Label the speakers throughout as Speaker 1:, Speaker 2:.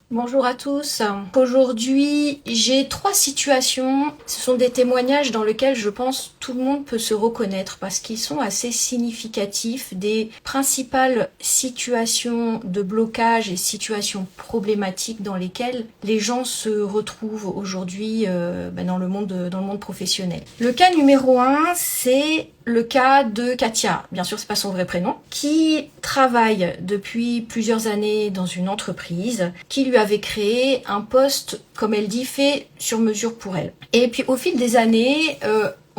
Speaker 1: Bonjour à tous. Aujourd'hui, j'ai trois situations. Ce sont des témoignages dans lesquels je pense tout le monde peut se reconnaître parce qu'ils sont assez significatifs des principales situations de blocage et situations problématiques dans lesquelles les gens se retrouvent aujourd'hui dans le monde professionnel. Le cas numéro 1, c'est le cas de Katia, bien sûr c'est pas son vrai prénom, qui travaille depuis plusieurs années dans une entreprise qui lui avait créé un poste, comme elle dit, fait sur mesure pour elle. Et puis au fil des années,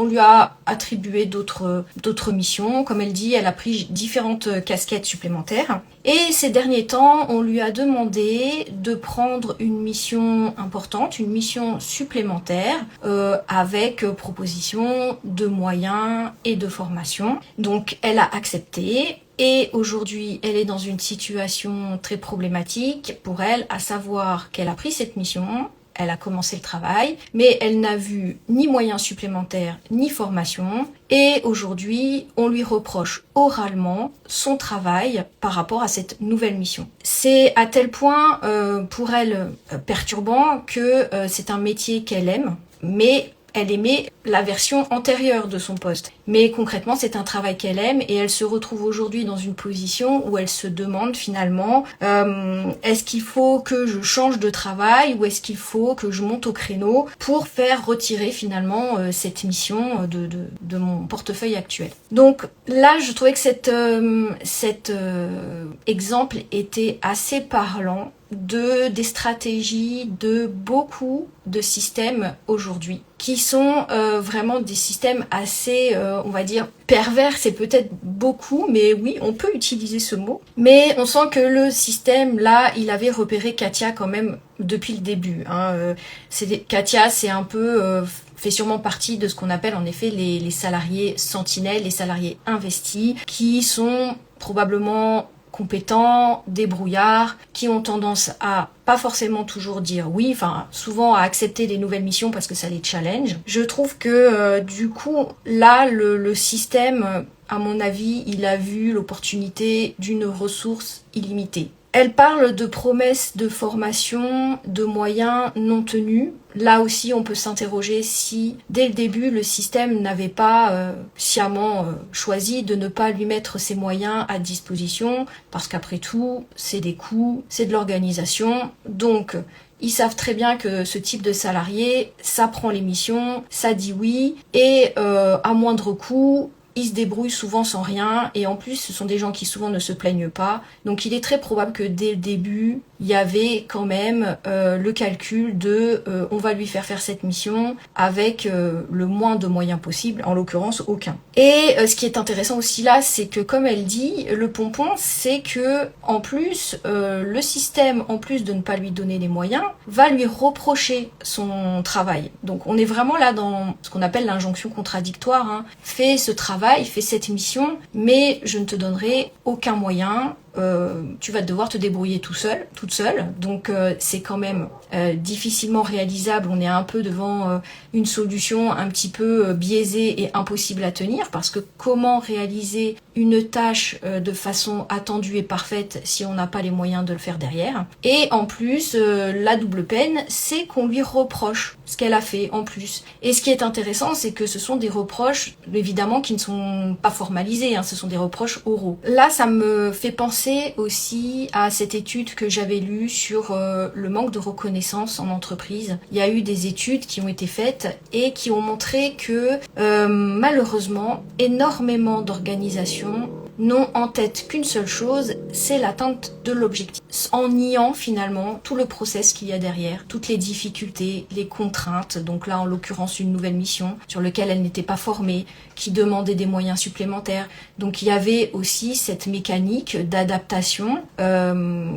Speaker 1: on lui a attribué d'autres missions. Comme elle dit, elle a pris différentes casquettes supplémentaires. Et ces derniers temps, on lui a demandé de prendre une mission importante, une mission supplémentaire, avec proposition de moyens et de formation. Donc elle a accepté. Et aujourd'hui, elle est dans une situation très problématique pour elle, à savoir qu'elle a pris cette mission, elle a commencé le travail, mais elle n'a vu ni moyens supplémentaires, ni formation. Et aujourd'hui, on lui reproche oralement son travail par rapport à cette nouvelle mission. C'est à tel point pour elle perturbant que c'est un métier qu'elle aime, mais elle aimait la version antérieure de son poste. Mais concrètement, c'est un travail qu'elle aime et elle se retrouve aujourd'hui dans une position où elle se demande finalement est-ce qu'il faut que je change de travail ou est-ce qu'il faut que je monte au créneau pour faire retirer finalement cette mission de mon portefeuille actuel. Donc là, je trouvais que cet exemple était assez parlant des stratégies de beaucoup de systèmes aujourd'hui qui sont vraiment des systèmes assez, on va dire, pervers, c'est peut-être beaucoup, mais oui, on peut utiliser ce mot. Mais on sent que le système, là, il avait repéré Katia quand même depuis le début. Katia, c'est un peu... fait sûrement partie de ce qu'on appelle en effet les salariés sentinelles, les salariés investis, qui sont probablement compétents, débrouillards, qui ont tendance à pas forcément toujours dire oui, enfin souvent à accepter des nouvelles missions parce que ça les challenge. Je trouve que du coup là le système, à mon avis, il a vu l'opportunité d'une ressource illimitée. Elle parle de promesses de formation, de moyens non tenus. Là aussi, on peut s'interroger si, dès le début, le système n'avait pas sciemment choisi de ne pas lui mettre ses moyens à disposition, parce qu'après tout, c'est des coûts, c'est de l'organisation. Donc, ils savent très bien que ce type de salarié, ça prend les missions, ça dit oui, et à moindre coût, ils se débrouillent souvent sans rien, et en plus ce sont des gens qui souvent ne se plaignent pas, donc il est très probable que dès le début il y avait quand même le calcul de on va lui faire cette mission avec le moins de moyens possible, en l'occurrence aucun. Et ce qui est intéressant aussi là, c'est que comme elle dit, le pompon, c'est que en plus le système, en plus de ne pas lui donner les moyens, va lui reprocher son travail. Donc on est vraiment là dans ce qu'on appelle l'injonction contradictoire, fais ce travail, fais cette mission, mais je ne te donnerai aucun moyen. Tu vas devoir te débrouiller toute seule. Donc c'est quand même difficilement réalisable. On est un peu devant une solution un petit peu biaisée et impossible à tenir, parce que comment réaliser une tâche de façon attendue et parfaite si on n'a pas les moyens de le faire derrière. Et en plus, la double peine, c'est qu'on lui reproche ce qu'elle a fait en plus. Et ce qui est intéressant, c'est que ce sont des reproches, évidemment, qui ne sont pas formalisés, ce sont des reproches oraux. Là, ça me fait penser aussi à cette étude que j'avais lue sur le manque de reconnaissance en entreprise. Il y a eu des études qui ont été faites et qui ont montré que malheureusement, énormément d'organisations n'ont en tête qu'une seule chose, c'est l'atteinte de l'objectif. En niant finalement tout le process qu'il y a derrière, toutes les difficultés, les contraintes, donc là en l'occurrence une nouvelle mission sur laquelle elle n'était pas formée, qui demandait des moyens supplémentaires. Donc il y avait aussi cette mécanique d'adaptation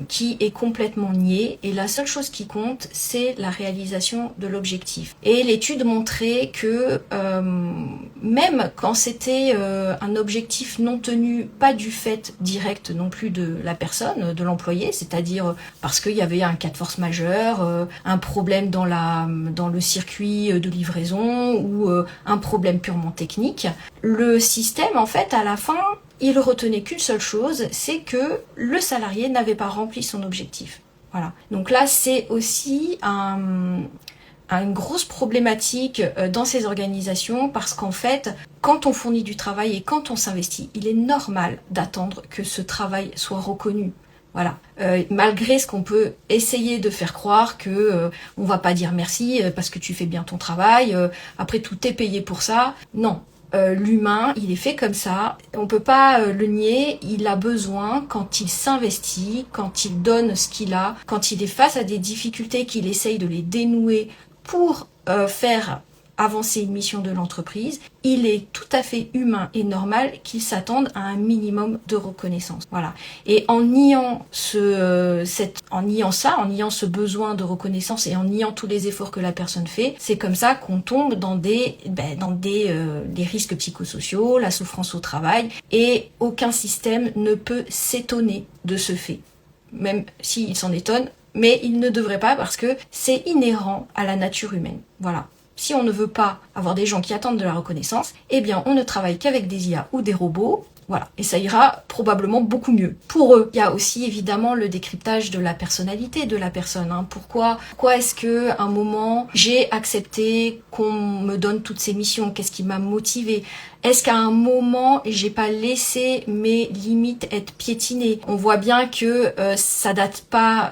Speaker 1: qui est complètement niée, et la seule chose qui compte, c'est la réalisation de l'objectif. Et l'étude montrait que même quand c'était un objectif non tenu, pas du fait direct non plus de la personne, de l'employé, c'est-à-dire parce qu'il y avait un cas de force majeure, un problème dans le circuit de livraison ou un problème purement technique. Le système, en fait, à la fin, il retenait qu'une seule chose, c'est que le salarié n'avait pas rempli son objectif. Voilà. Donc là, c'est aussi une grosse problématique dans ces organisations parce qu'en fait, quand on fournit du travail et quand on s'investit, il est normal d'attendre que ce travail soit reconnu. Voilà. Malgré ce qu'on peut essayer de faire croire que on va pas dire merci parce que tu fais bien ton travail, après tout est payé pour ça. Non. L'humain, il est fait comme ça, on peut pas le nier, il a besoin, quand il s'investit, quand il donne ce qu'il a, quand il est face à des difficultés, qu'il essaye de les dénouer pour faire avancer une mission de l'entreprise, il est tout à fait humain et normal qu'il s'attende à un minimum de reconnaissance. Voilà. Et en niant ce besoin de reconnaissance et en niant tous les efforts que la personne fait, c'est comme ça qu'on tombe dans des risques psychosociaux, la souffrance au travail, et aucun système ne peut s'étonner de ce fait. Même s'il s'en étonne, mais il ne devrait pas parce que c'est inhérent à la nature humaine. Voilà. Si on ne veut pas avoir des gens qui attendent de la reconnaissance, eh bien on ne travaille qu'avec des IA ou des robots. Voilà, et ça ira probablement beaucoup mieux pour eux. Il y a aussi évidemment le décryptage de la personnalité de la personne. Pourquoi est-ce que à un moment j'ai accepté qu'on me donne toutes ces missions? Qu'est-ce qui m'a motivée? Est-ce qu'à un moment j'ai pas laissé mes limites être piétinées? On voit bien que ça date pas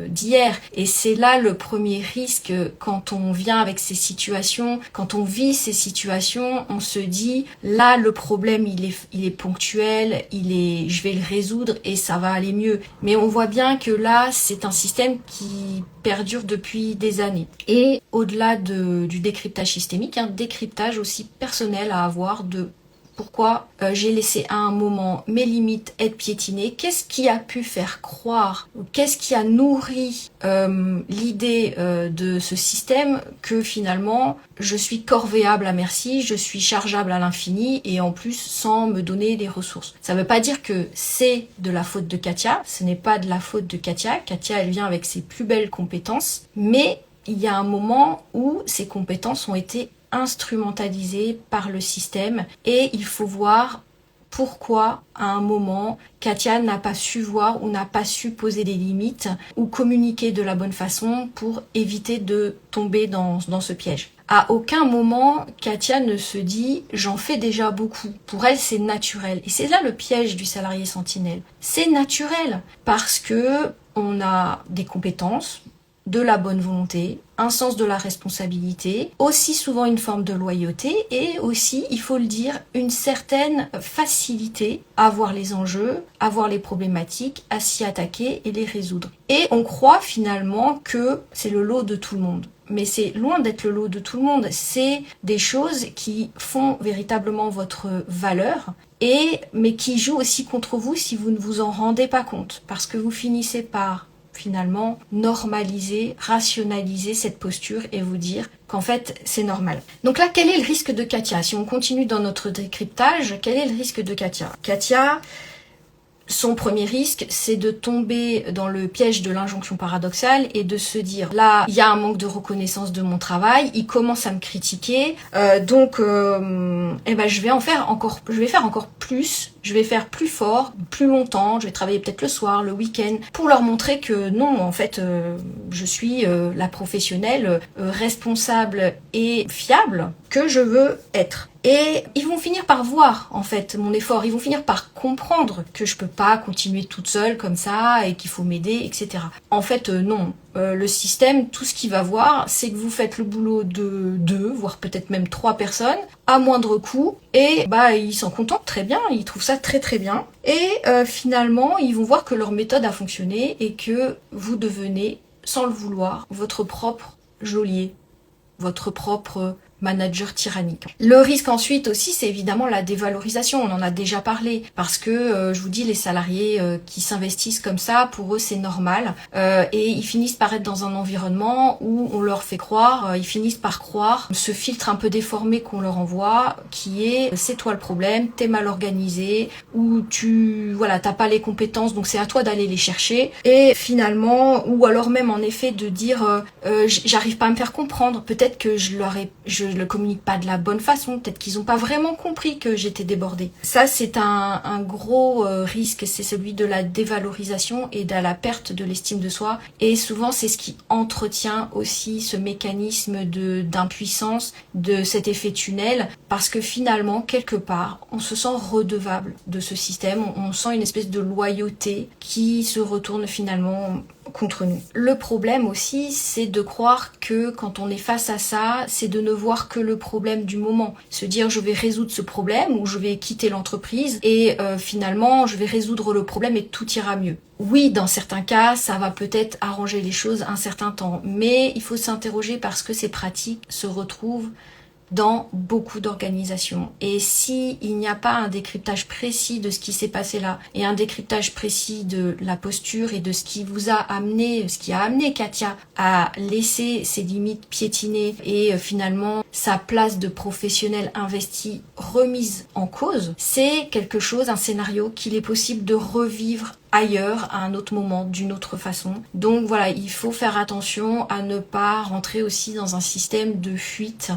Speaker 1: d'hier, et c'est là le premier risque quand on vient avec ces situations, quand on vit ces situations, on se dit là le problème il est ponctuel, je vais le résoudre et ça va aller mieux. Mais on voit bien que là c'est un système qui perdure depuis des années. Et au-delà du décryptage systémique, un décryptage aussi personnel à avoir de pourquoi j'ai laissé à un moment mes limites être piétinées, qu'est-ce qui a pu faire croire, qu'est-ce qui a nourri l'idée de ce système que finalement je suis corvéable à merci, je suis chargeable à l'infini et en plus sans me donner des ressources. Ça ne veut pas dire que c'est de la faute de Katia, ce n'est pas de la faute de Katia. Katia, elle vient avec ses plus belles compétences, mais il y a un moment où ces compétences ont été instrumentalisées par le système et il faut voir pourquoi à un moment Katia n'a pas su voir ou n'a pas su poser des limites ou communiquer de la bonne façon pour éviter de tomber dans ce piège. À aucun moment Katia ne se dit j'en fais déjà beaucoup. Pour elle c'est naturel et c'est là le piège du salarié sentinelle. C'est naturel parce que on a des compétences, de la bonne volonté, un sens de la responsabilité, aussi souvent une forme de loyauté et aussi, il faut le dire, une certaine facilité à voir les enjeux, à voir les problématiques, à s'y attaquer et les résoudre. Et on croit finalement que c'est le lot de tout le monde. Mais c'est loin d'être le lot de tout le monde, c'est des choses qui font véritablement votre valeur mais qui jouent aussi contre vous si vous ne vous en rendez pas compte, parce que vous finissez par finalement normaliser, rationaliser cette posture et vous dire qu'en fait c'est normal. Donc là, quel est le risque de Katia? Si on continue dans notre décryptage, quel est le risque de Katia? Katia, son premier risque, c'est de tomber dans le piège de l'injonction paradoxale et de se dire là, il y a un manque de reconnaissance de mon travail, il commence à me critiquer, donc je vais faire encore plus, je vais faire plus fort, plus longtemps, je vais travailler peut-être le soir, le week-end, pour leur montrer que non, en fait, je suis la professionnelle responsable et fiable que je veux être. Et ils vont finir par voir, en fait, mon effort. Ils vont finir par comprendre que je peux pas continuer toute seule comme ça et qu'il faut m'aider, etc. En fait, non. Le système, tout ce qu'il va voir, c'est que vous faites le boulot de 2, voire peut-être même 3 personnes, à moindre coût. Et ils s'en contentent très bien, ils trouvent ça très très bien. Et finalement, ils vont voir que leur méthode a fonctionné et que vous devenez, sans le vouloir, votre propre geôlier, votre propre manager tyrannique. Le risque ensuite aussi, c'est évidemment la dévalorisation, on en a déjà parlé, parce que je vous dis, les salariés qui s'investissent comme ça, pour eux c'est normal, et ils finissent par être dans un environnement où on leur fait croire, ils finissent par croire ce filtre un peu déformé qu'on leur envoie, qui est c'est toi le problème, t'es mal organisé, ou t'as pas les compétences, donc c'est à toi d'aller les chercher, et finalement, ou alors même en effet de dire j'arrive pas à me faire comprendre, peut-être que je je le communique pas de la bonne façon, peut-être qu'ils ont pas vraiment compris que j'étais débordée. Ça, c'est un gros risque, c'est celui de la dévalorisation et de la perte de l'estime de soi. Et souvent, c'est ce qui entretient aussi ce mécanisme d'impuissance, de cet effet tunnel, parce que finalement, quelque part, on se sent redevable de ce système, on sent une espèce de loyauté qui se retourne finalement contre nous. Le problème aussi, c'est de croire que quand on est face à ça, c'est de ne voir que le problème du moment. Se dire je vais résoudre ce problème ou je vais quitter l'entreprise et finalement je vais résoudre le problème et tout ira mieux. Oui, dans certains cas, ça va peut-être arranger les choses un certain temps, mais il faut s'interroger parce que ces pratiques se retrouvent dans beaucoup d'organisations. Et si il n'y a pas un décryptage précis de ce qui s'est passé là, et un décryptage précis de la posture et de ce qui vous a amené, ce qui a amené Katia à laisser ses limites piétiner et finalement sa place de professionnel investi remise en cause, c'est quelque chose, un scénario qu'il est possible de revivre ailleurs, à un autre moment, d'une autre façon. Donc voilà, il faut faire attention à ne pas rentrer aussi dans un système de fuite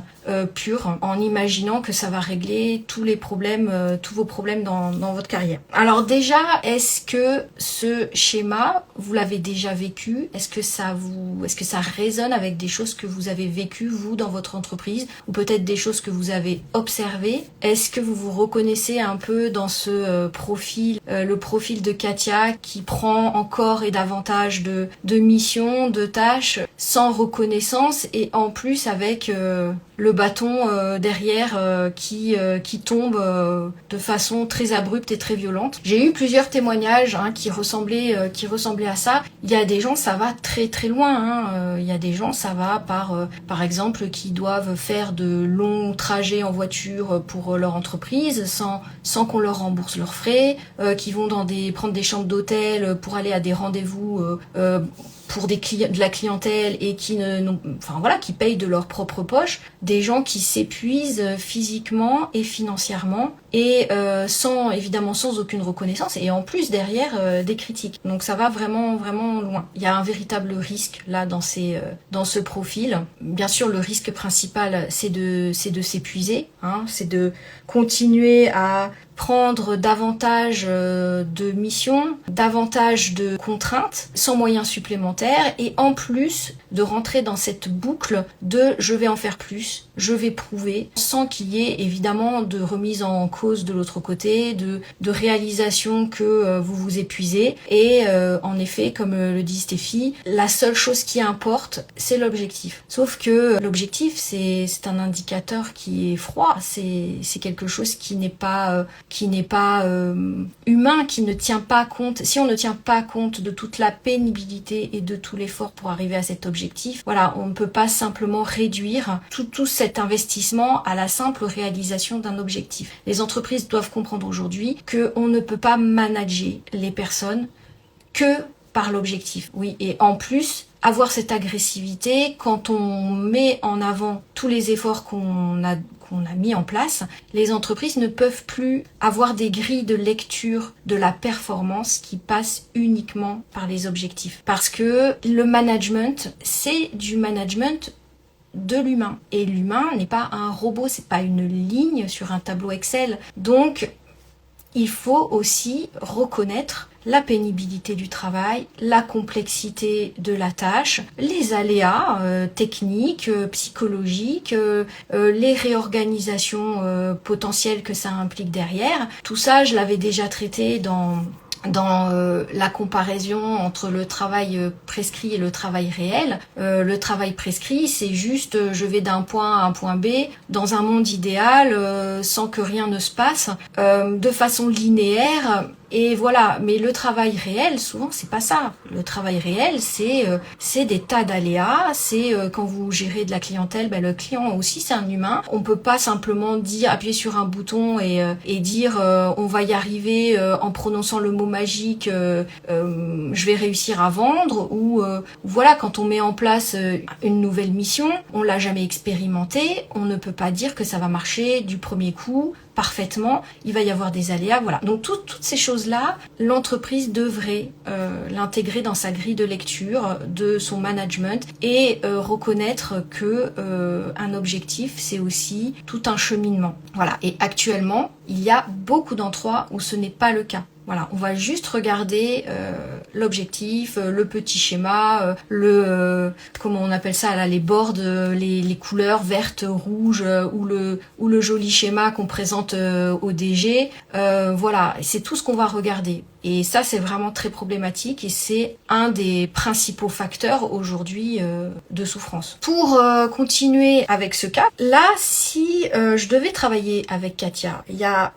Speaker 1: pure, en imaginant que ça va régler tous les problèmes, tous vos problèmes dans votre carrière. Alors déjà, est-ce que ce schéma, vous l'avez déjà vécu? Est-ce que ça résonne avec des choses que vous avez vécues, vous, dans votre entreprise? Ou peut-être des choses que vous avez observées? Est-ce que vous vous reconnaissez un peu dans ce profil, le profil de Katia, qui prend encore et davantage de missions, de tâches, sans reconnaissance et en plus avec le bâton derrière qui tombe de façon très abrupte et très violente. J'ai eu plusieurs témoignages qui ressemblaient à ça. Il y a des gens, ça va très très loin. Il y a des gens, ça va par exemple, qui doivent faire de longs trajets en voiture pour leur entreprise sans qu'on leur rembourse leurs frais, qui vont prendre des chambres d'hôtel pour aller à des rendez-vous pour de la clientèle et qui payent de leur propre poche, des gens qui s'épuisent physiquement et financièrement et sans aucune reconnaissance et en plus derrière des critiques. Donc ça va vraiment vraiment loin. Il y a un véritable risque là dans ce profil. Bien sûr, le risque principal c'est de s'épuiser, c'est de continuer à prendre davantage de missions, davantage de contraintes, sans moyens supplémentaires, et en plus de rentrer dans cette boucle de je vais en faire plus, je vais prouver, sans qu'il y ait évidemment de remise en cause de l'autre côté, de réalisation que vous vous épuisez. Et en effet, comme le dit Stéphie, la seule chose qui importe, c'est l'objectif. Sauf que l'objectif, c'est un indicateur qui est froid, c'est quelque chose qui n'est pas humain, qui ne tient pas compte. Si on ne tient pas compte de toute la pénibilité et de tout l'effort pour arriver à cet objectif, voilà, on ne peut pas simplement réduire tout cet investissement à la simple réalisation d'un objectif. Les entreprises doivent comprendre aujourd'hui qu'on ne peut pas manager les personnes que par l'objectif. Oui, et en plus, avoir cette agressivité quand on met en avant tous les efforts qu'on a mis en place, les entreprises ne peuvent plus avoir des grilles de lecture de la performance qui passent uniquement par les objectifs. Parce que le management, c'est du management de l'humain. Et l'humain n'est pas un robot, c'est pas une ligne sur un tableau Excel. Donc, il faut aussi reconnaître la pénibilité du travail, la complexité de la tâche, les aléas techniques, psychologiques, les réorganisations potentielles que ça implique derrière. Tout ça, je l'avais déjà traité dans la comparaison entre le travail prescrit et le travail réel. Le travail prescrit, c'est juste je vais d'un point à un point B dans un monde idéal sans que rien ne se passe de façon linéaire. Et voilà, mais le travail réel, souvent, c'est pas ça. Le travail réel, c'est des tas d'aléas, c'est quand vous gérez de la clientèle, le client aussi, c'est un humain. On peut pas simplement appuyer sur un bouton et dire on va y arriver en prononçant le mot magique, je vais réussir à vendre, ou voilà, quand on met en place une nouvelle mission, on l'a jamais expérimenté, on ne peut pas dire que ça va marcher du premier coup, parfaitement, il va y avoir des aléas, voilà. Donc toutes ces choses-là, l'entreprise devrait l'intégrer dans sa grille de lecture de son management et reconnaître que un objectif, c'est aussi tout un cheminement. Voilà. Et actuellement, il y a beaucoup d'endroits où ce n'est pas le cas. Voilà, on va juste regarder l'objectif, le petit schéma, comment on appelle ça là, les boards, les couleurs vertes, rouges ou le joli schéma qu'on présente au DG. Voilà, c'est tout ce qu'on va regarder. Et ça, c'est vraiment très problématique et c'est un des principaux facteurs aujourd'hui de souffrance. Pour continuer avec ce cas, là, si je devais travailler avec Katia, il y a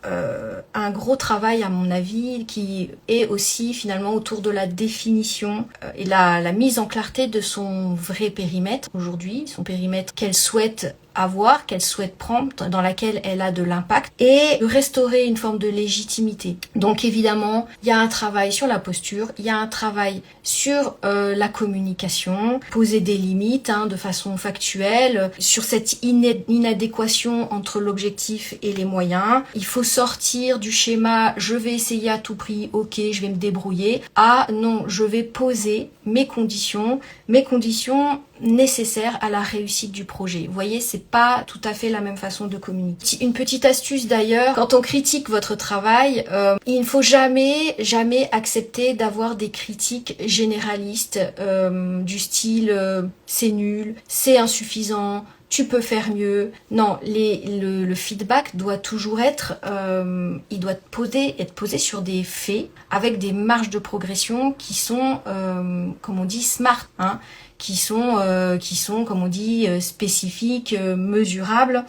Speaker 1: un gros travail à mon avis qui est aussi finalement autour de la définition et la mise en clarté de son vrai périmètre aujourd'hui, son périmètre qu'elle souhaite avoir, qu'elle souhaite prendre, dans laquelle elle a de l'impact, et de restaurer une forme de légitimité. Donc évidemment, il y a un travail sur la posture, il y a un travail sur la communication, poser des limites de façon factuelle, sur cette inadéquation entre l'objectif et les moyens. Il faut sortir du schéma « je vais essayer à tout prix, ok, je vais me débrouiller » à « non, je vais poser mes conditions nécessaires à la réussite du projet ». Vous voyez, c'est pas tout à fait la même façon de communiquer. Une petite astuce d'ailleurs, quand on critique votre travail, il ne faut jamais accepter d'avoir des critiques généralistes du style c'est nul, c'est insuffisant, tu peux faire mieux. Non, le feedback doit toujours être, il doit être posé sur des faits avec des marges de progression qui sont, comme on dit, smart, qui sont, comme on dit, spécifiques, mesurables,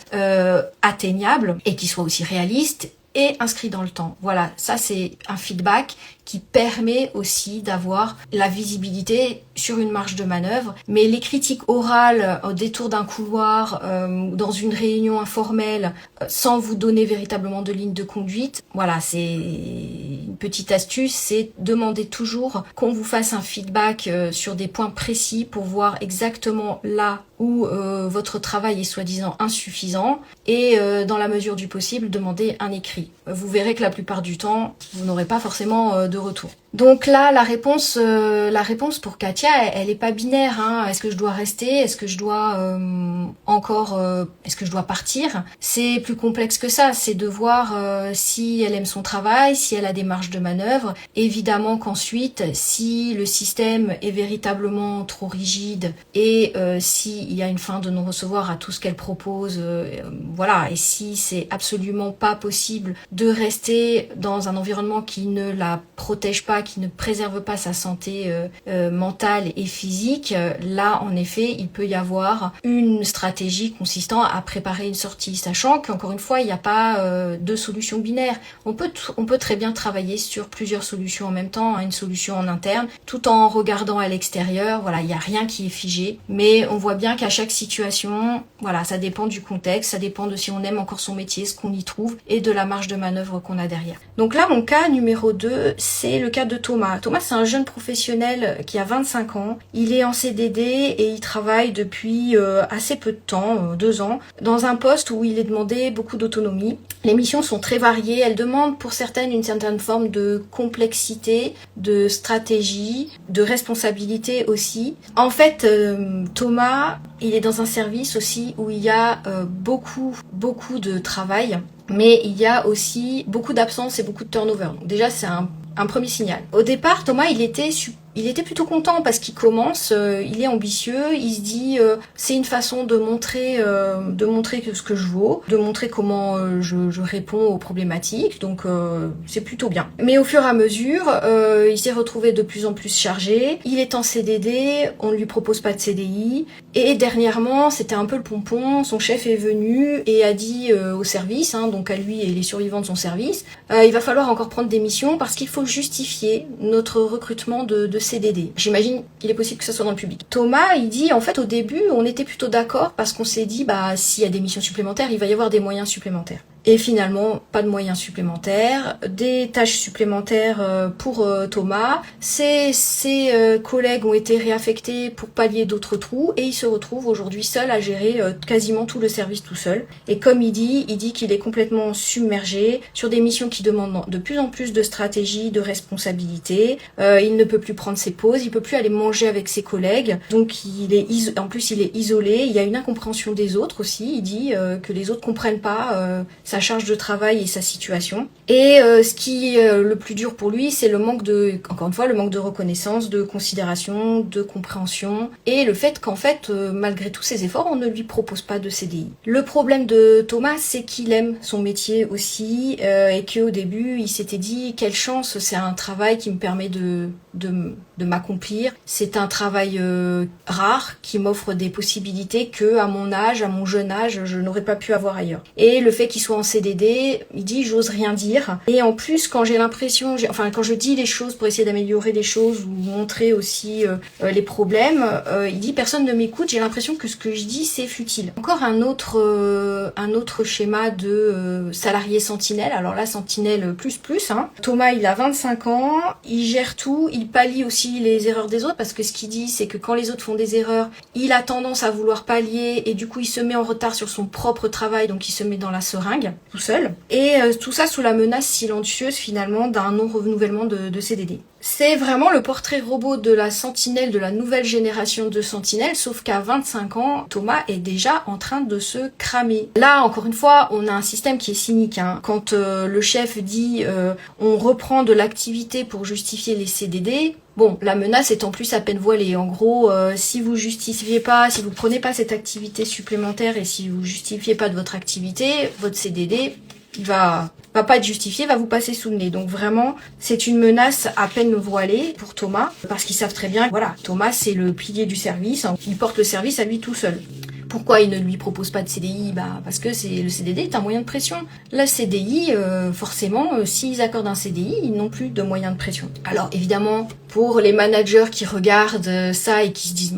Speaker 1: atteignables et qui soient aussi réalistes et inscrits dans le temps. Voilà, ça c'est un feedback qui permet aussi d'avoir la visibilité sur une marge de manœuvre. Mais les critiques orales au détour d'un couloir, dans une réunion informelle, sans vous donner véritablement de ligne de conduite, voilà, c'est une petite astuce, c'est demander toujours qu'on vous fasse un feedback sur des points précis pour voir exactement là où votre travail est soi-disant insuffisant et dans la mesure du possible, demander un écrit. Vous verrez que la plupart du temps, vous n'aurez pas forcément de retour. Donc là, la réponse pour Katia, elle est pas binaire. Est-ce que je dois rester? Est-ce que je dois est-ce que je dois partir? C'est plus complexe que ça. C'est de voir si elle aime son travail, si elle a des marges de manœuvre. Évidemment qu'ensuite, si le système est véritablement trop rigide et s'il y a une fin de non-recevoir à tout ce qu'elle propose, voilà. Et si c'est absolument pas possible de rester dans un environnement qui ne la protège pas, qui ne préserve pas sa santé mentale et physique, là en effet il peut y avoir une stratégie consistant à préparer une sortie, sachant qu'encore une fois il n'y a pas de solution binaire. On peut très bien travailler sur plusieurs solutions en même temps, une solution en interne, tout en regardant à l'extérieur. Voilà, il n'y a rien qui est figé, mais on voit bien qu'à chaque situation, voilà, ça dépend du contexte, ça dépend de si on aime encore son métier, ce qu'on y trouve et de la marge de manœuvre qu'on a derrière. Donc là, mon cas numéro 2, c'est le cas de Thomas. Thomas, c'est un jeune professionnel qui a 25 ans. Il est en CDD et il travaille depuis assez peu de temps, 2 ans, dans un poste où il est demandé beaucoup d'autonomie. Les missions sont très variées. Elles demandent pour certaines une certaine forme de complexité, de stratégie, de responsabilité aussi. En fait, Thomas, il est dans un service aussi où il y a beaucoup de travail. Mais il y a aussi beaucoup d'absence et beaucoup de turnover. Donc déjà, c'est un premier signal. Au départ, Thomas, il était plutôt content parce qu'il commence, il est ambitieux, il se dit c'est une façon de montrer ce que je vaux, de montrer comment je réponds aux problématiques, donc c'est plutôt bien. Mais au fur et à mesure, il s'est retrouvé de plus en plus chargé, il est en CDD, on ne lui propose pas de CDI, et dernièrement, c'était un peu le pompon, son chef est venu et a dit au service, donc à lui et les survivants de son service, il va falloir encore prendre des missions parce qu'il faut justifier notre recrutement de CDD. J'imagine qu'il est possible que ce soit dans le public. Thomas, il dit, en fait, au début, on était plutôt d'accord parce qu'on s'est dit, s'il y a des missions supplémentaires, il va y avoir des moyens supplémentaires. Et finalement, pas de moyens supplémentaires, des tâches supplémentaires pour Thomas. Ses collègues ont été réaffectés pour pallier d'autres trous et il se retrouve aujourd'hui seul à gérer quasiment tout le service tout seul. Et comme il dit qu'il est complètement submergé sur des missions qui demandent de plus en plus de stratégie, de responsabilité. Il ne peut plus prendre ses pauses, il peut plus aller manger avec ses collègues. Donc en plus il est isolé. Il y a une incompréhension des autres aussi. Il dit que les autres comprennent pas sa charge de travail et sa situation. Et ce qui est le plus dur pour lui, c'est le manque de reconnaissance, de considération, de compréhension et le fait qu'en fait, malgré tous ses efforts, on ne lui propose pas de CDI. Le problème de Thomas, c'est qu'il aime son métier aussi et qu'au début, il s'était dit quelle chance, c'est un travail qui me permet de m'accomplir. C'est un travail rare qui m'offre des possibilités que à mon âge, à mon jeune âge, je n'aurais pas pu avoir ailleurs. Et le fait qu'il soit en CDD, il dit j'ose rien dire. Et en plus, quand quand je dis les choses pour essayer d'améliorer les choses ou montrer aussi les problèmes, il dit personne ne m'écoute. J'ai l'impression que ce que je dis c'est futile. Encore un autre schéma de salarié sentinelle. Alors là, sentinelle plus. Thomas, il a 25 ans, il gère tout, il pallie aussi les erreurs des autres parce que ce qu'il dit, c'est que quand les autres font des erreurs, il a tendance à vouloir pallier et du coup, il se met en retard sur son propre travail, donc il se met dans la seringue tout seul. Et tout ça sous la menace silencieuse finalement d'un non-renouvellement de CDD. C'est vraiment le portrait robot de la sentinelle, de la nouvelle génération de sentinelles, sauf qu'à 25 ans, Thomas est déjà en train de se cramer. Là, encore une fois, on a un système qui est cynique. Quand le chef dit on reprend de l'activité pour justifier les CDD, bon, la menace est en plus à peine voilée. En gros, si vous prenez pas cette activité supplémentaire et si vous justifiez pas de votre activité, votre CDD, il va pas être justifié, va vous passer sous le nez. Donc vraiment, c'est une menace à peine voilée pour Thomas, parce qu'ils savent très bien, voilà, Thomas c'est le pilier du service, il porte le service à lui tout seul. Pourquoi il ne lui propose pas de CDI ? Parce que le CDD est un moyen de pression. La CDI, forcément, s'ils accordent un CDI, ils n'ont plus de moyens de pression. Alors évidemment, pour les managers qui regardent ça et qui se disent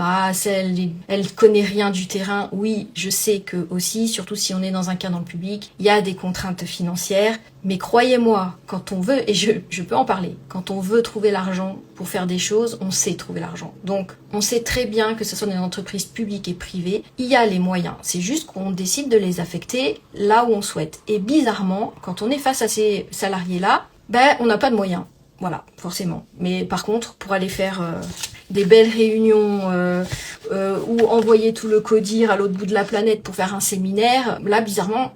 Speaker 1: elle connaît rien du terrain, oui, je sais que aussi, surtout si on est dans un cas dans le public, il y a des contraintes financières. Mais croyez-moi, quand on veut, et je peux en parler, quand on veut trouver l'argent pour faire des choses, on sait trouver l'argent. Donc, on sait très bien que ce soit dans une entreprise publique et privée, il y a les moyens. C'est juste qu'on décide de les affecter là où on souhaite. Et bizarrement, quand on est face à ces salariés-là, on n'a pas de moyens. Voilà, forcément. Mais par contre, pour aller faire des belles réunions ou envoyer tout le codir à l'autre bout de la planète pour faire un séminaire, là, bizarrement,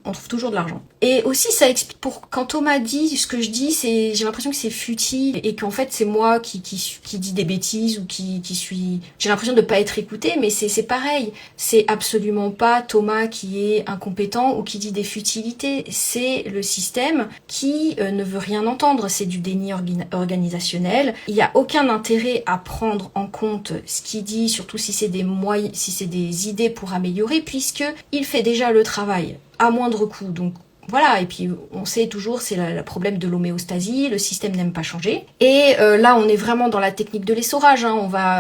Speaker 1: on trouve toujours de l'argent. Et aussi, ça explique quand Thomas dit ce que je dis, j'ai l'impression que c'est futile et qu'en fait c'est moi qui dis des bêtises ou j'ai l'impression de pas être écoutée, mais c'est pareil. C'est absolument pas Thomas qui est incompétent ou qui dit des futilités. C'est le système qui ne veut rien entendre. C'est du déni organisationnel. Il y a aucun intérêt à prendre en compte ce qu'il dit, surtout si c'est des idées pour améliorer, puisque il fait déjà le travail à moindre coût. Donc voilà, et puis on sait toujours, c'est le problème de l'homéostasie, le système n'aime pas changer. Et là, on est vraiment dans la technique de l'essorage.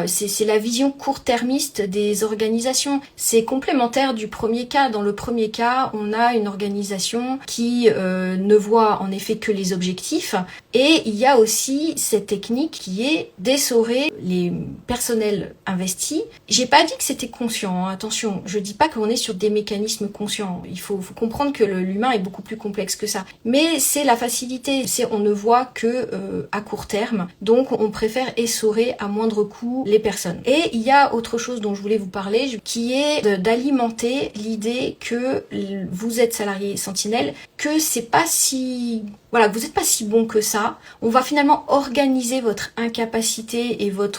Speaker 1: C'est la vision court-termiste des organisations. C'est complémentaire du premier cas. Dans le premier cas, on a une organisation qui ne voit en effet que les objectifs. Et il y a aussi cette technique qui est d'essorer les personnels investis. J'ai pas dit que c'était conscient, attention. Je dis pas qu'on est sur des mécanismes conscients. Il faut comprendre que l'humain est beaucoup plus complexe que ça. Mais c'est la facilité. On ne voit que à court terme. Donc on préfère essorer à moindre coût les personnes. Et il y a autre chose dont je voulais vous parler, qui est d'alimenter l'idée que vous êtes salarié sentinelle, que c'est pas si... Voilà, que vous n'êtes pas si bon que ça. On va finalement organiser votre incapacité et le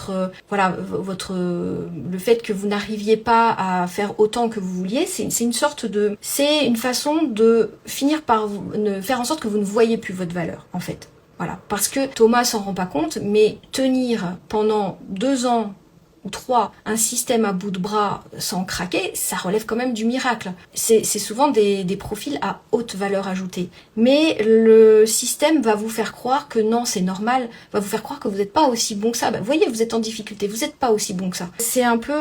Speaker 1: fait que vous n'arriviez pas à faire autant que vous vouliez. C'est une façon de finir par faire en sorte que vous ne voyez plus votre valeur, en fait. Voilà. Parce que Thomas s'en rend pas compte, mais tenir pendant 2 ans ou 3 un système à bout de bras sans craquer, ça relève quand même du miracle. C'est souvent des profils à haute valeur ajoutée. Mais le système va vous faire croire que non, c'est normal, va vous faire croire que vous n'êtes pas aussi bon que ça. Vous voyez, vous êtes en difficulté, vous n'êtes pas aussi bon que ça. C'est un peu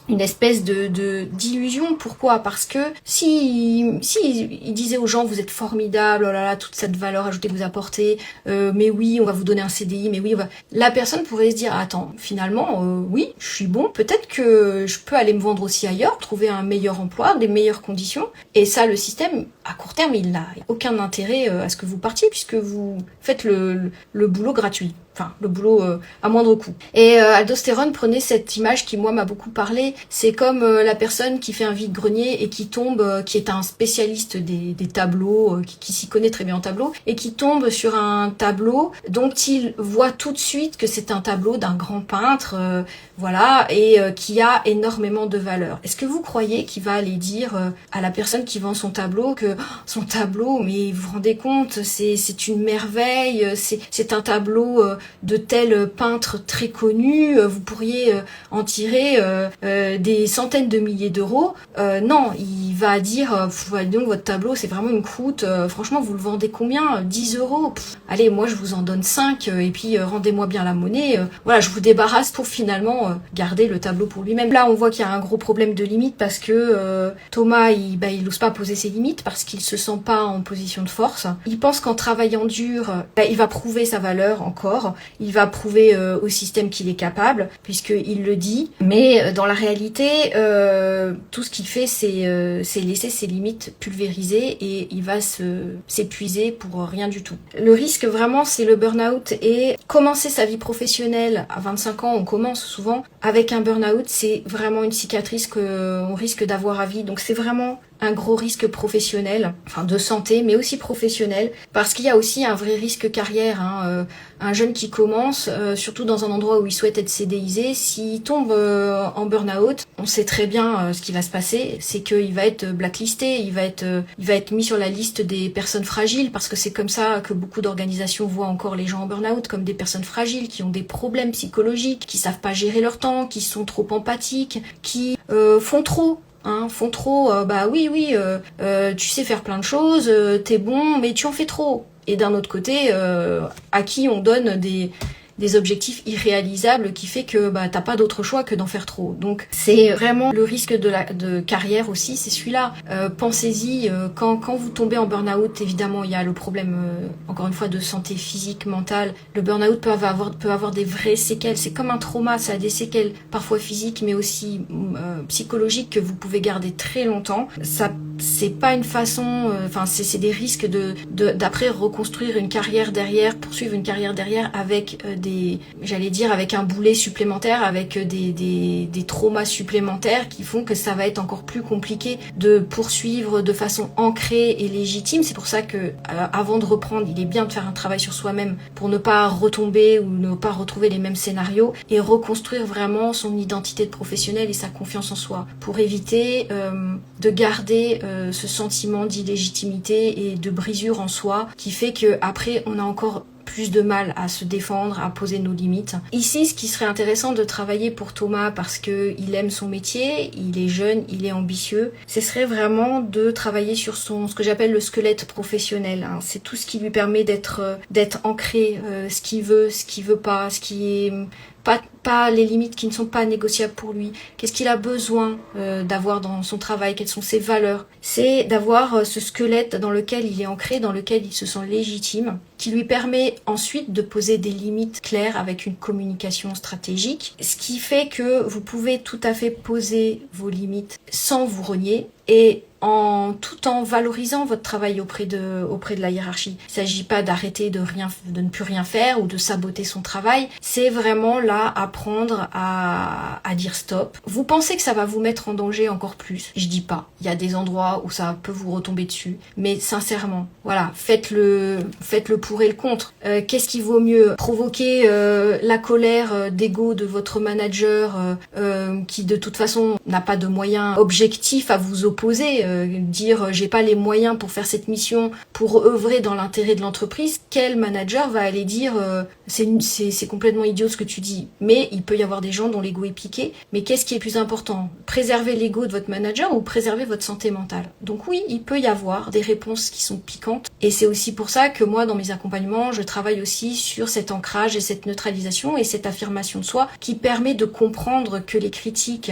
Speaker 1: une espèce d'illusion. Pourquoi? Parce que si il disait aux gens, vous êtes formidables, oh là là, toute cette valeur ajoutée que vous apportez, mais oui, on va vous donner un CDI, mais oui, la personne pourrait se dire, attends, finalement, oui, je suis bon, peut-être que je peux aller me vendre aussi ailleurs, trouver un meilleur emploi, des meilleures conditions, et ça, le système, à court terme, il n'a aucun intérêt à ce que vous partiez, puisque vous faites le boulot gratuit. Enfin, le boulot à moindre coût. Et Aldostéron prenait cette image qui, moi, m'a beaucoup parlé. C'est comme la personne qui fait un vide-grenier et qui tombe, qui est un spécialiste des tableaux, qui s'y connaît très bien en tableau, et qui tombe sur un tableau dont il voit tout de suite que c'est un tableau d'un grand peintre, voilà, et qui a énormément de valeur. Est-ce que vous croyez qu'il va aller dire à la personne qui vend son tableau que son tableau, mais vous vous rendez compte, c'est une merveille, c'est un tableau de tel peintre très connu, vous pourriez en tirer des centaines de milliers d'euros. Non, il va dire, donc votre tableau c'est vraiment une croûte, franchement vous le vendez combien? 10 euros? Allez, moi je vous en donne 5, et puis rendez-moi bien la monnaie, voilà, je vous débarrasse pour finalement garder le tableau pour lui-même. Là on voit qu'il y a un gros problème de limite parce que Thomas il n'ose pas poser ses limites parce qu'il se sent pas en position de force. Il pense qu'en travaillant dur, il va prouver sa valeur encore. Il va prouver au système qu'il est capable, puisqu'il le dit. Mais dans la réalité, tout ce qu'il fait, c'est laisser ses limites pulvérisées et il va s'épuiser pour rien du tout. Le risque vraiment, c'est le burn-out. Et commencer sa vie professionnelle à 25 ans, on commence souvent avec un burn-out, c'est vraiment une cicatrice qu'on risque d'avoir à vie. Donc c'est vraiment un gros risque professionnel, enfin de santé, mais aussi professionnel, parce qu'il y a aussi un vrai risque carrière. Un jeune qui commence, surtout dans un endroit où il souhaite être CDIsé, s'il tombe en burn-out, on sait très bien ce qui va se passer, c'est qu'il va être blacklisté, il va être mis sur la liste des personnes fragiles, parce que c'est comme ça que beaucoup d'organisations voient encore les gens en burn-out, comme des personnes fragiles, qui ont des problèmes psychologiques, qui savent pas gérer leur temps, qui sont trop empathiques, qui font trop. Bah oui, tu sais faire plein de choses, t'es bon, mais tu en fais trop. Et d'un autre côté, à qui on donne des objectifs irréalisables qui fait que t'as pas d'autre choix que d'en faire trop. Donc c'est vraiment le risque de carrière aussi, c'est celui-là. Pensez-y, quand vous tombez en burn-out, évidemment il y a le problème encore une fois de santé physique, mentale. Le burn-out peut avoir des vraies séquelles, c'est comme un trauma, ça a des séquelles parfois physiques mais aussi psychologiques que vous pouvez garder très longtemps. Ça c'est pas une façon, c'est des risques d'après reconstruire une carrière derrière, poursuivre une carrière derrière avec avec un boulet supplémentaire, avec des traumas supplémentaires qui font que ça va être encore plus compliqué de poursuivre de façon ancrée et légitime. C'est pour ça que avant de reprendre, il est bien de faire un travail sur soi-même pour ne pas retomber ou ne pas retrouver les mêmes scénarios et reconstruire vraiment son identité de professionnel et sa confiance en soi pour éviter de garder ce sentiment d'illégitimité et de brisure en soi qui fait que après on a encore plus de mal à se défendre, à poser nos limites. Ici, ce qui serait intéressant de travailler pour Thomas parce que il aime son métier, il est jeune, il est ambitieux, ce serait vraiment de travailler sur ce que j'appelle le squelette professionnel. C'est tout ce qui lui permet d'être ancré, ce qu'il veut pas, ce qui est pas les limites qui ne sont pas négociables pour lui. Qu'est-ce qu'il a besoin d'avoir dans son travail? Quelles sont ses valeurs? C'est d'avoir ce squelette dans lequel il est ancré, dans lequel il se sent légitime, qui lui permet ensuite de poser des limites claires avec une communication stratégique, ce qui fait que vous pouvez tout à fait poser vos limites sans vous renier et tout en valorisant votre travail auprès de la hiérarchie. Il ne s'agit pas d'arrêter de ne plus rien faire ou de saboter son travail. C'est vraiment là apprendre à dire stop. Vous pensez que ça va vous mettre en danger encore plus? Je dis pas. Il y a des endroits où ça peut vous retomber dessus. Mais sincèrement, voilà, faites le pour et le contre. Qu'est-ce qui vaut mieux? Provoquer la colère d'ego de votre manager qui de toute façon n'a pas de moyens objectifs à vous opposer s'opposer, dire j'ai pas les moyens pour faire cette mission, pour œuvrer dans l'intérêt de l'entreprise, quel manager va aller dire c'est complètement idiot ce que tu dis. Mais il peut y avoir des gens dont l'ego est piqué, mais qu'est-ce qui est plus important? Préserver l'ego de votre manager ou préserver votre santé mentale? Donc oui, il peut y avoir des réponses qui sont piquantes, et c'est aussi pour ça que moi dans mes accompagnements, je travaille aussi sur cet ancrage et cette neutralisation et cette affirmation de soi qui permet de comprendre que les critiques,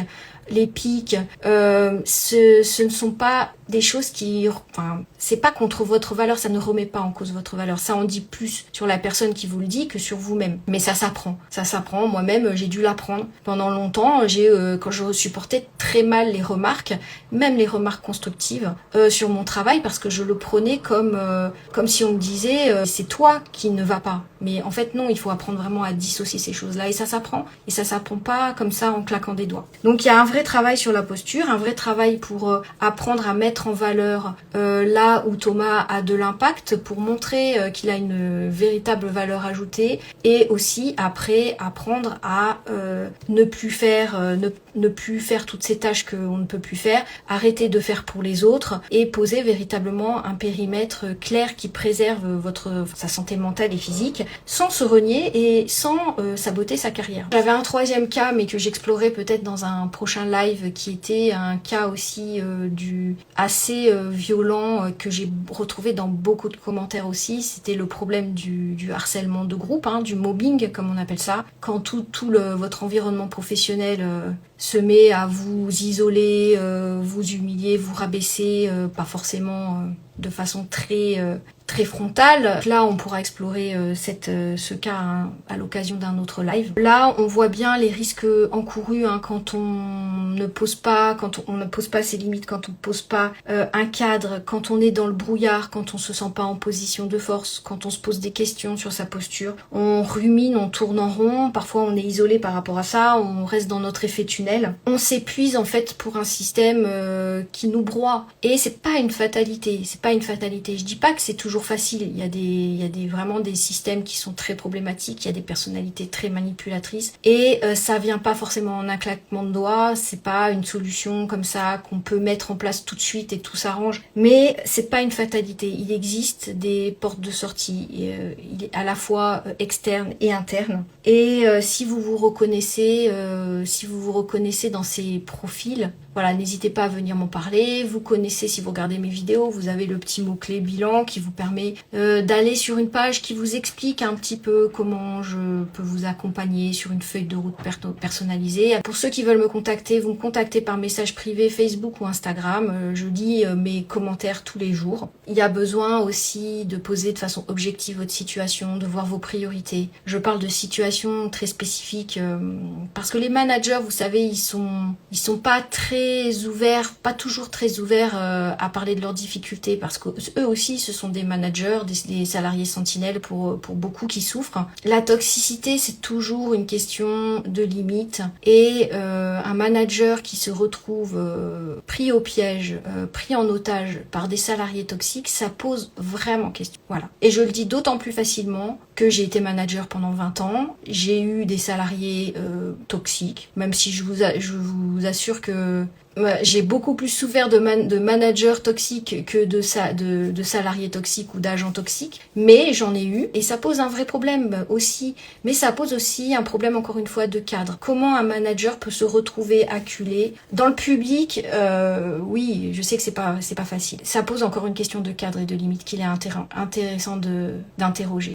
Speaker 1: les pics, ce ne sont pas des choses qui... Enfin, c'est pas contre votre valeur, ça ne remet pas en cause votre valeur. Ça en dit plus sur la personne qui vous le dit que sur vous-même. Mais ça s'apprend. Ça s'apprend. Moi-même, j'ai dû l'apprendre. Pendant longtemps, quand je supportais très mal les remarques, même les remarques constructives, sur mon travail, parce que je le prenais comme si on me disait c'est toi qui ne va pas. Mais en fait, non, il faut apprendre vraiment à dissocier ces choses-là. Et ça s'apprend. Et ça s'apprend pas comme ça en claquant des doigts. Donc, il y a un vrai travail sur la posture, un vrai travail pour apprendre à mettre en valeur là où Thomas a de l'impact, pour montrer qu'il a une véritable valeur ajoutée, et aussi après apprendre à ne plus faire toutes ces tâches qu'on ne peut plus faire, arrêter de faire pour les autres et poser véritablement un périmètre clair qui préserve sa santé mentale et physique sans se renier et sans saboter sa carrière. J'avais un troisième cas mais que j'explorerai peut-être dans un prochain live, qui était un cas aussi assez violent que j'ai retrouvé dans beaucoup de commentaires aussi. C'était le problème du harcèlement de groupe, du mobbing comme on appelle ça, quand votre environnement professionnel se met à vous isoler, vous humilier, vous rabaisser, pas forcément de façon très frontale. Là, on pourra explorer ce cas à l'occasion d'un autre live. Là, on voit bien les risques encourus quand on ne pose pas ses limites, quand on ne pose pas un cadre, quand on est dans le brouillard, quand on se sent pas en position de force, quand on se pose des questions sur sa posture. On rumine, on tourne en rond, parfois on est isolé par rapport à ça, on reste dans notre effet tunnel. On s'épuise en fait pour un système qui nous broie. Et c'est pas une fatalité, Je dis pas que c'est toujours facile. Il y a vraiment des systèmes qui sont très problématiques. Il y a des personnalités très manipulatrices. Et ça vient pas forcément en un claquement de doigts. C'est pas une solution comme ça qu'on peut mettre en place tout de suite et tout s'arrange. Mais c'est pas une fatalité. Il existe des portes de sortie. Il est à la fois externe et interne. Et si vous vous reconnaissez dans ces profils, voilà, n'hésitez pas à venir m'en parler. Vous connaissez, si vous regardez mes vidéos, vous avez le petit mot-clé bilan qui vous permet d'aller sur une page qui vous explique un petit peu comment je peux vous accompagner sur une feuille de route personnalisée. Pour ceux qui veulent me contacter, vous me contactez par message privé Facebook ou Instagram. Je lis mes commentaires tous les jours. Il y a besoin aussi de poser de façon objective votre situation, de voir vos priorités. Je parle de situations très spécifiques parce que les managers, vous savez, ils sont pas pas toujours très ouverts à parler de leurs difficultés, parce que eux aussi ce sont des managers, des salariés sentinelles pour beaucoup qui souffrent. La toxicité, c'est toujours une question de limite, et un manager qui se retrouve pris au piège, pris en otage par des salariés toxiques, ça pose vraiment question. Voilà. Et je le dis d'autant plus facilement que j'ai été manager pendant 20 ans, j'ai eu des salariés toxiques, même si je vous assure que j'ai beaucoup plus souffert de managers toxiques que de salariés toxiques ou d'agents toxiques, mais j'en ai eu, et ça pose un vrai problème aussi. Mais ça pose aussi un problème, encore une fois, de cadre. Comment un manager peut se retrouver acculé dans le public? Oui, je sais que c'est pas facile. Ça pose encore une question de cadre et de limite qu'il est intéressant d'interroger.